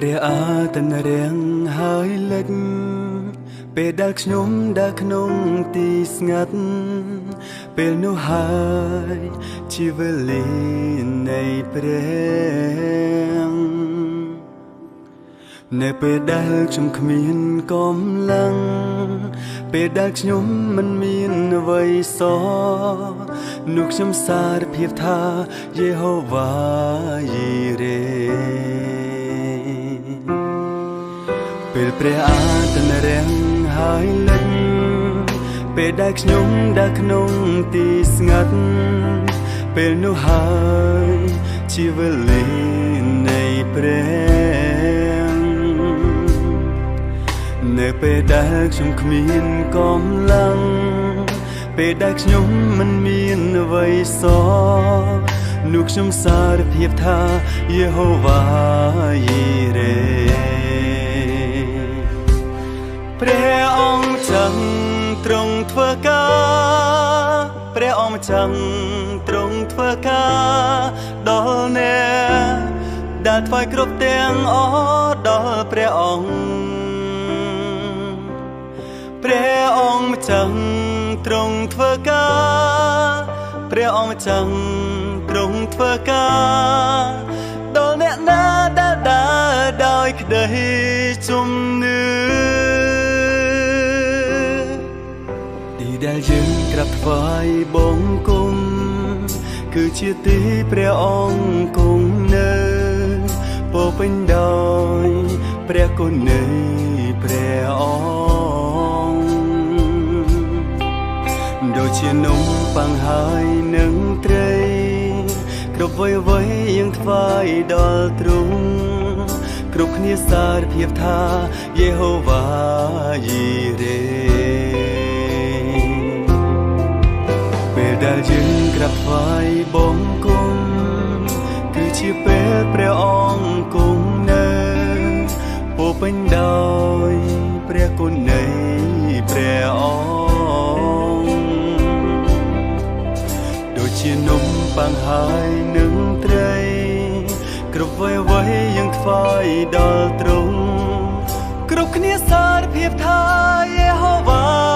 ព្រះអាទិនរាំងហើយលិចពេលដែលខ្ញុំដើរក្នុងទីស្ងាត់ពេលនោះហើយជាវេលានៃព្រះនៅពេលដែលខ្ញុំគ្មានកម្លាំងពេលដែលខ្ញុំមិនមានអ្វីសល់នោះខ្ញុំសារភាពថាយេហូវ៉ាយីរ៉េពេលព្រះអាទិត្យរាំងហើយលិចពេលដែលខ្ញុំដើរក្នុងទីស្ងាត់ពេលនោះហើយជាវេលានៃព្រះនៅពេលដែលខ្ញុំគ្មានកម្លាំងពេលដែលខ្ញុំមិនមានអ្វីសល់នោះខ្ញុំសារភាពថាយេហូវ៉ាយីរ៉េព្រះអង្គចឹងទ្រង់ធ្វើការព្រះអង្គចឹងទ្រង់ធ្វើការដល់អ្នកដែលថ្វាយគ្រប់ទាំងអស់ដល់ព្រះអង្គព្រះអង្គចឹងទ្រង់ធ្វើការព្រះអង្គចឹងទ្រង់ធ្វើការដល់អ្នកណាដែលដើរដោយក្តីជំនឿទីដែលយើងក្រាបថ្វាយបង្គំគឺជាទីព្រះអង្គគង់នៅពោពេញដោយព្រះគុណនៃព្រះអង្គដូចជានំប៉័ងហើយនឹងត្រីគ្រប់អ្វីយើងថ្វាយដល់ទ្រង់គ្រប់គ្នាសារភាពថាយេហូវ៉ាយីរ៉េពេលដែលយើងក្រាបថ្វាយបង្គំគឺជាពេលព្រះអង្គគង់នៅពោពេញដោយព្រះគុណនៃព្រះអង្គដូចជានំប៉័ងហើយនឹងត្រីគ្រប់អ្វីយើងថ្វាយដល់ទ្រង់គ្រប់គ្នាសារភាពថាយេហូវ៉ា